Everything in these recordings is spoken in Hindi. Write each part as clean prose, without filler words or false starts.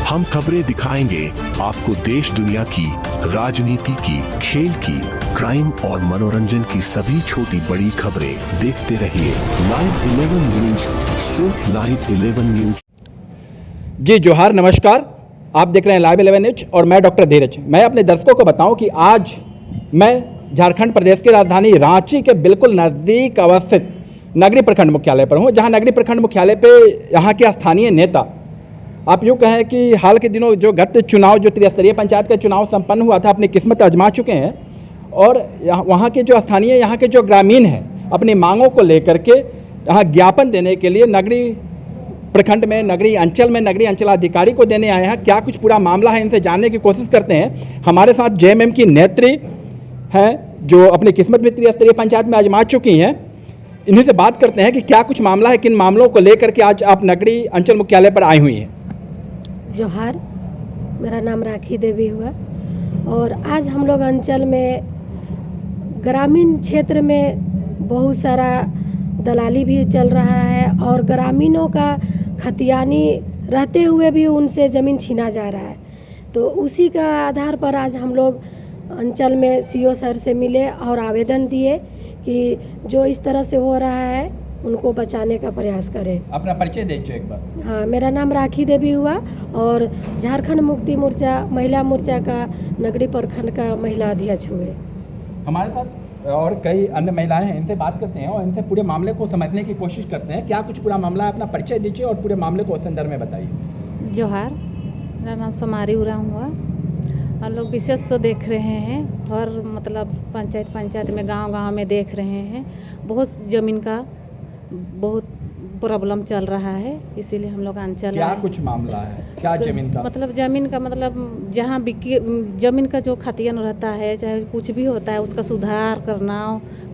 हम खबरें दिखाएंगे आपको देश दुनिया की, राजनीति की, खेल की, क्राइम और मनोरंजन की सभी छोटी बड़ी खबरें। देखते रहिए लाइव 11 न्यूज, सिर्फ लाइव 11 न्यूज। जी जोहार, नमस्कार। आप देख रहे हैं लाइव 11 न्यूज और मैं डॉक्टर धीरज। मैं अपने दर्शकों को बताऊं कि आज मैं झारखंड प्रदेश की राजधानी रांची के बिल्कुल नज़दीक अवस्थित नगरी प्रखंड मुख्यालय पर हूं, जहां नगरी प्रखंड मुख्यालय पे यहां के स्थानीय नेता, आप यूँ कहें कि हाल के दिनों जो गत चुनाव, जो त्रिस्तरीय पंचायत का चुनाव संपन्न हुआ था, अपनी किस्मत आजमा चुके हैं और वहाँ के जो स्थानीय, यहाँ के जो ग्रामीण हैं, अपनी मांगों को लेकर के यहाँ ज्ञापन देने के लिए नगरी प्रखंड में, नगरी अंचल में, नगरी अंचलाधिकारी को देने आए हैं। क्या कुछ पूरा मामला है, इनसे जानने की कोशिश करते हैं। हमारे साथ जेएमएम की नेत्री हैं जो अपनी किस्मत में त्रिस्तरीय पंचायत में आजमा चुकी हैं। इन्हीं से बात करते हैं कि क्या कुछ मामला है, किन मामलों को लेकर के आज आप नगरी अंचल मुख्यालय पर आई हुई हैं। जोहार, मेरा नाम राखी देवी हुआ और आज हम लोग अंचल में, ग्रामीण क्षेत्र में बहुत सारा दलाली भी चल रहा है और ग्रामीणों का खतियानी रहते हुए भी उनसे ज़मीन छीना जा रहा है। तो उसी का आधार पर आज हम लोग अंचल में सीओ सर से मिले और आवेदन दिए कि जो इस तरह से हो रहा है उनको बचाने का प्रयास करें। अपना परिचय दीजिए एक बार। हाँ, मेरा नाम राखी देवी हुआ और झारखंड मुक्ति मोर्चा महिला मोर्चा का नगरी प्रखंड का महिला अध्यक्ष हुए। हमारे साथ और कई अन्य महिलाएं हैं, इनसे बात करते हैं और इनसे पूरे मामले को समझने की कोशिश करते हैं। क्या कुछ पूरा मामला है, अपना परिचय दीजिए और पूरे मामले को संदर्भ में बताइए। जोहार, मेरा नाम सोमारी उरांव हुआ। हम लोग विशेष तो देख रहे हैं और मतलब पंचायत में, गांव में देख रहे हैं बहुत ज़मीन का बहुत प्रॉब्लम चल रहा है, इसीलिए हम लोग अंचल। क्या कुछ मामला है, क्या ज़मीन का मतलब जहाँ ज़मीन का जो खतियान रहता है, चाहे कुछ भी होता है, उसका सुधार करना,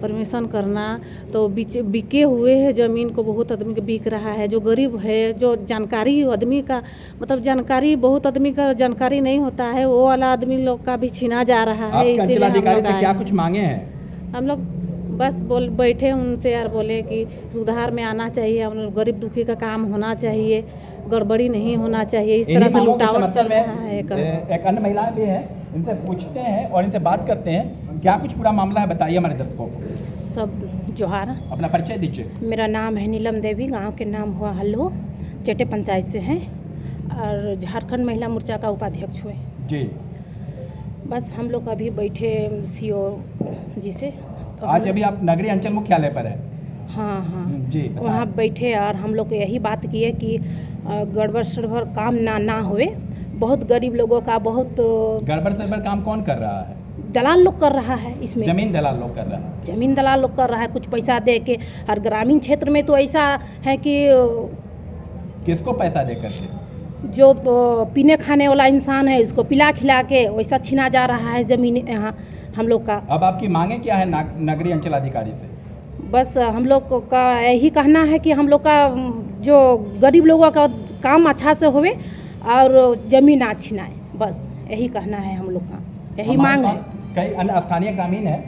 परमिशन करना। तो बिके हुए है ज़मीन को, बहुत आदमी का बिक रहा है। जो गरीब है, जो जानकारी आदमी का, मतलब जानकारी, बहुत आदमी का जानकारी नहीं होता है, वो वाला आदमी लोग का भी छीना जा रहा है। इसीलिए हम लोग क्या कुछ मांगे हैं? हम लोग बस बैठे उनसे यार, बोले कि सुधार में आना चाहिए, हम लोग गरीब दुखी का काम होना चाहिए, गड़बड़ी नहीं होना चाहिए। इस तरह से लुटावट चल रहा है। एक अन्य महिलाएं भी हैं, इनसे पूछते हैं और इनसे बात करते हैं। क्या कुछ पूरा मामला है, बताइए हमारे दर्शकों को। सब जोहार, अपना परिचय दीजिए। मेरा नाम है नीलम देवी, गांव के नाम हुआ हल्लो, चेटे पंचायत से हैं और झारखंड महिला मोर्चा का उपाध्यक्ष हुए जी। बस हम लोग अभी बैठे सीओ जी से। तो आज अभी आप नगरी अंचल मुख्यालय पर है? हाँ जी, वहाँ बैठे और हम लोग यही बात किए कि गड़बड़ सड़बड़ काम ना होए। बहुत गरीब लोगों का बहुत गड़बड़ सड़बड़ काम कौन कर रहा है? दलाल लोग कर रहा है। इसमें जमीन दलाल लोग कर रहा है। जमीन दलाल लोग कर रहा है, कुछ पैसा दे के। और ग्रामीण क्षेत्र में तो ऐसा है कि किसको पैसा दे करके? जो पीने खाने वाला इंसान है उसको पिला खिला के वैसा छीना जा रहा है ज़मीन यहाँ हम लोग का। अब आपकी मांगे क्या है नगरी अंचल अधिकारी से? बस हम लोग का यही कहना है कि हम लोग का जो गरीब लोगों का काम अच्छा से होवे और ज़मीन ना छीनाए, बस यही कहना है हम लोग का, यही मांग है। कई अन्य स्थानीय ग्रामीण हैं,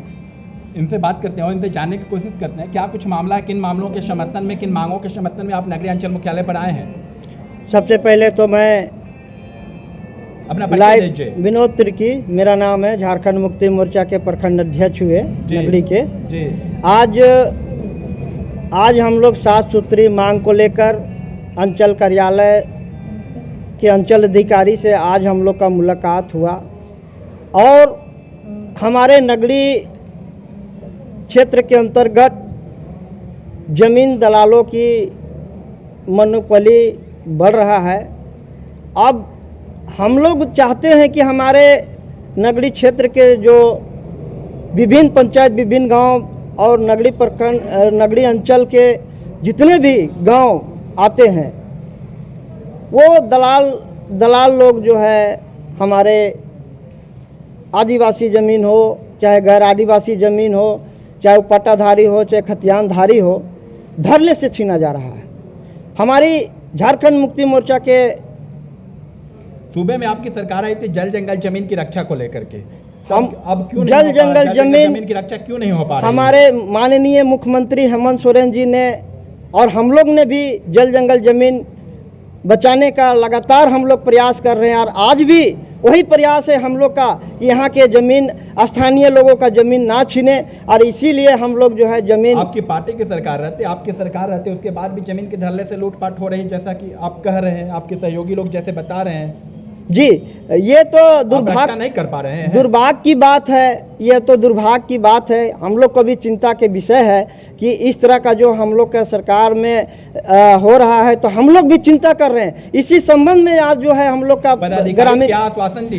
इनसे बात करते हैं और इनसे जानने की कोशिश करते हैं क्या कुछ मामला है, किन मामलों के समर्थन में, किन मांगों के समर्थन में आप नगरी अंचल मुख्यालय पर आए हैं। सबसे पहले तो मैं अपना लाइव विनोद तिर्की मेरा नाम है, झारखंड मुक्ति मोर्चा के प्रखंड अध्यक्ष हुए नगरी के जी। आज हम लोग 7 सूत्री मांग को लेकर अंचल कार्यालय के अंचल अधिकारी से आज हम लोग का मुलाकात हुआ और हमारे नगरी क्षेत्र के अंतर्गत जमीन दलालों की मोनोपोली बढ़ रहा है। अब हम लोग चाहते हैं कि हमारे नगरी क्षेत्र के जो विभिन्न पंचायत, विभिन्न गांव और नगरी प्रखंड, नगरी अंचल के जितने भी गांव आते हैं, वो दलाल लोग जो है हमारे आदिवासी ज़मीन हो, चाहे गैर आदिवासी ज़मीन हो, चाहे पट्टाधारी हो, चाहे खतियानधारी हो, धरले से छीना जा रहा है। हमारी झारखंड मुक्ति मोर्चा के सूबे में आपकी सरकार आई थी जल जंगल जमीन की रक्षा को लेकर के, हम अब क्यों जल जंगल जमीन की रक्षा क्यों नहीं हो पा रही? हमारे माननीय मुख्यमंत्री हेमंत सोरेन जी ने और हम लोग ने भी जल जंगल जमीन बचाने का लगातार हम लोग प्रयास कर रहे हैं और आज भी वही प्रयास है हम लोग का कि यहाँ के ज़मीन स्थानीय लोगों का ज़मीन ना छीने और इसीलिए हम लोग जो है ज़मीन। आपकी पार्टी की सरकार रहती, आपकी सरकार रहती, उसके बाद भी ज़मीन के धड़ल्ले से लूटपाट हो रही है, जैसा कि आप कह रहे हैं, आपके सहयोगी लोग जैसे बता रहे हैं। जी, ये तो दुर्भाग्य नहीं कर पा रहे हैं, दुर्भाग्य की बात है, ये तो दुर्भाग्य की बात है। हम लोग को भी चिंता के विषय है कि इस तरह का जो हम लोग का सरकार में हो रहा है, तो हम लोग भी चिंता कर रहे हैं। इसी संबंध में आज जो है हम लोग का ग्रामीण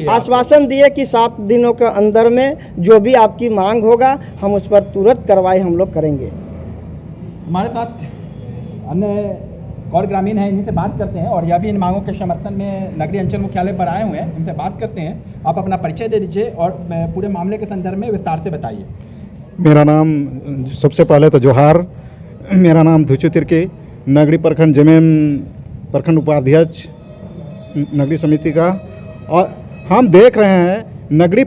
आश्वासन दिए कि 7 दिनों के अंदर में जो भी आपकी मांग होगा हम उस पर तुरंत कार्रवाई हम लोग करेंगे। हमारे साथ अन्य और ग्रामीण हैं, इन्हीं से बात करते हैं और यह भी इन मांगों के समर्थन में नगरीय अंचल मुख्यालय पर आए हुए हैं। इनसे बात करते हैं। आप अपना परिचय दे दीजिए और पूरे मामले के संदर्भ में विस्तार से बताइए। मेरा नाम, सबसे पहले तो जोहार, मेरा नाम धुचु तिर्की, नगरी प्रखंड जमीन प्रखंड उपाध्यक्ष नगरी समिति का। और हम देख रहे हैं नगरी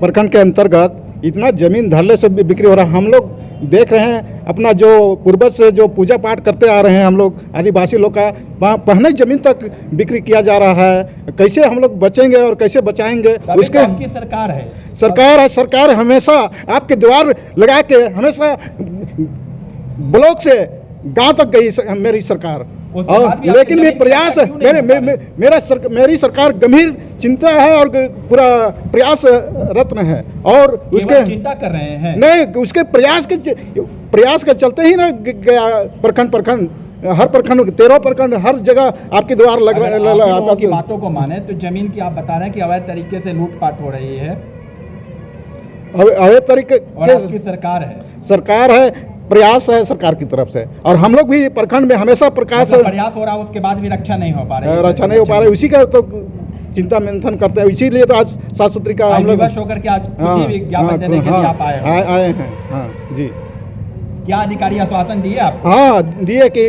प्रखंड के अंतर्गत इतना ज़मीन धड़ल्ले से बिक्री हो रहा है। हम लोग देख रहे हैं अपना जो पूर्वज से जो पूजा पाठ करते आ रहे हैं हम लोग आदिवासी लोग का, वहाँ पहले ज़मीन तक बिक्री किया जा रहा है। कैसे हम लोग बचेंगे और कैसे बचाएंगे? उसके आपकी सरकार है, सरकार हमेशा आपके द्वार लगा के हमेशा ब्लॉक से गांव तक गई मेरी सरकार। और लेकिन भी प्रयास मेरी सरकार गंभीर चिंता है और पूरा प्रयास रत्न है और उसके चिंता कर रहे हैं। नहीं, उसके प्रयास के चलते ही ना गया प्रखंड हर प्रखंड 13 प्रखंड हर जगह आपके द्वार आपकी बातों को माने तो जमीन की आप बता रहे हैं कि अवैध तरीके से लूटपाट हो रही है, अवैध तरीके की सरकार है, प्रयास है सरकार की तरफ से। और हम लोग भी प्रखंड में हमेशा प्रयास हो रहा है, उसके बाद भी रक्षा नहीं हो पा रही, उसी का तो चिंता मंथन करते हैं। इसीलिए तो आज साफ सुथरी का हम लोग होकर के आज विज्ञापन देने के लिए आप आए हैं। हाँ जी। क्या अधिकारी आश्वासन दिए आप? हाँ, दिए कि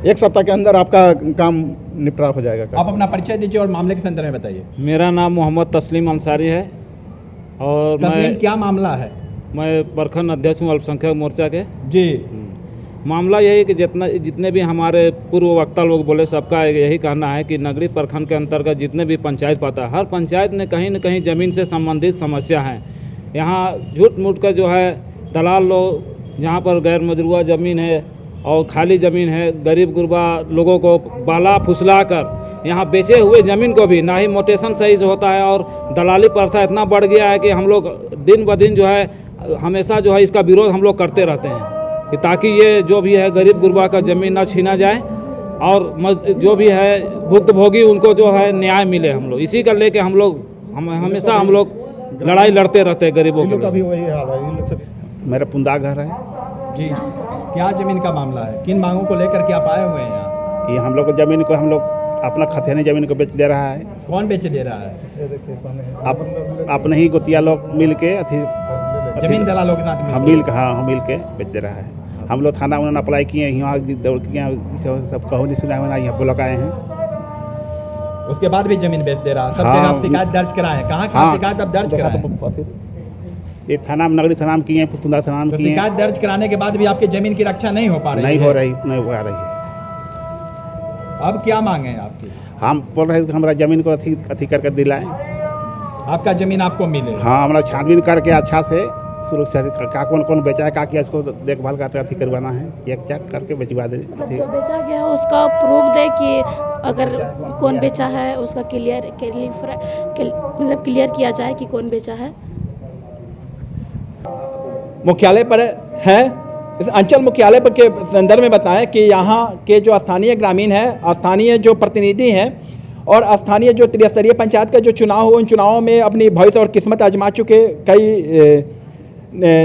1 सप्ताह के अंदर आपका काम निपटा हो जाएगा। आप अपना परिचय दीजिए और मामले के संदर्भ में बताइए। मेरा नाम मोहम्मद तस्लीम अंसारी है और क्या मामला है? मैं प्रखंड अध्यक्ष हूँ अल्पसंख्यक मोर्चा के। जी। मामला यही कि जितने भी हमारे पूर्व वक्ता लोग बोले, सबका यही कहना है कि नगरी प्रखंड के अंतर्गत जितने भी पंचायत पाता है, हर पंचायत में कहीं न कहीं ज़मीन से संबंधित समस्या है। यहाँ झूठ मूठ का जो है दलाल लोग, जहाँ पर गैर मजरूआ ज़मीन है और खाली ज़मीन है, गरीब गुरबा लोगों को बाला फुसला कर यहाँ बेचे हुए ज़मीन को भी ना ही मोटेशन सही से होता है और दलाली प्रथा इतना बढ़ गया है कि हम लोग दिन ब दिन जो है हमेशा जो है इसका विरोध हम लोग करते रहते हैं कि ताकि ये जो भी है गरीब गुरबा का ज़मीन ना छीना जाए और जो भी है भुक्तभोगी उनको जो है न्याय मिले। हम लोग इसी का लेके हमेशा हम लोग लड़ाई लड़ते रहते हैं गरीबों के लिए। मेरा पुंदा घर है जी। क्या ज़मीन का मामला है? किन मांगों को लेकर के आप आए हुए हैं यहाँ? ये हम लोग ज़मीन को हम लोग अपना खतियानी ज़मीन को बेच दे रहा है। कौन बेच दे रहा है? अपने ही गोतिया लोग मिल के जमीन दलालों के साथ मिल के बेच दे रहा है। हम लोग थाना उन्होंने अप्लाई किए, यहाँ दौड़ किए, सब कहो नहीं सुना हुआ, यहाँ ब्लॉक आए हैं। उसके बाद भी जमीन बेच दे रहा है। सब जगह आप शिकायत दर्ज कराए? कहाँ शिकायत आप दर्ज कराए? ये थाना नगरी थाना में किए, पुंदा थाना में किए। शिकायत दर्ज कराने के बाद भी आपकी जमीन की रक्षा नहीं हो पा रही? नहीं हो रही है। अब क्या मांगे हैं आपकी? हम बोल रहे हैं कि हमारा जमीन को अथी करके दिलाएं, आपका जमीन आपको मिले। हाँ, हमारा छानबीन करके अच्छा से सुरक्षा का कौन बेचा है, का किया, इसको देखभाल का अथी करवाना है, एक चेक करके भिजवा दे। जो बेचा गया है उसका प्रूफ दे कि अगर कौन बेचा है उसका क्लियर किया जाए कि कौन बेचा है। मुख्यालय पर है, इस अंचल मुख्यालय पर के संदर्भ में बताएं कि यहाँ के जो स्थानीय ग्रामीण हैं, स्थानीय जो प्रतिनिधि हैं और स्थानीय जो त्रिस्तरीय पंचायत का जो चुनाव हो, उन चुनावों में अपनी भविष्य और किस्मत आजमा चुके कई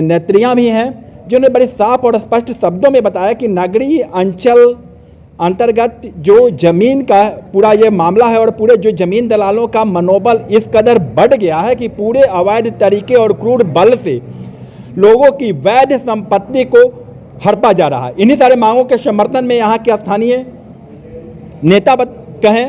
नेत्रियाँ भी हैं, जिन्होंने बड़े साफ और स्पष्ट शब्दों में बताया कि नगरी अंचल अंतर्गत जो ज़मीन का पूरा ये मामला है और पूरे जो ज़मीन दलालों का मनोबल इस कदर बढ़ गया है कि पूरे अवैध तरीके और क्रूर बल से लोगों की वैध संपत्ति को हड़पा जा रहा है। इन्हीं सारे मांगों के समर्थन में यहाँ के स्थानीय नेता कहें,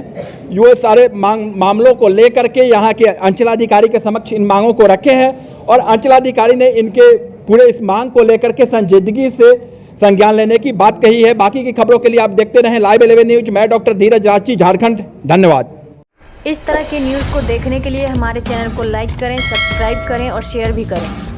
ये सारे मामलों को लेकर के यहाँ के अंचलाधिकारी के समक्ष इन मांगों को रखे हैं और अंचलाधिकारी ने इनके पूरे इस मांग को लेकर के संजीदगी से संज्ञान लेने की बात कही है। बाकी की खबरों के लिए आप देखते रहें लाइव 11 न्यूज। मैं डॉक्टर धीरज रांची, झारखंड। धन्यवाद। इस तरह के न्यूज़ को देखने के लिए हमारे चैनल को लाइक करें, सब्सक्राइब करें और शेयर भी करें।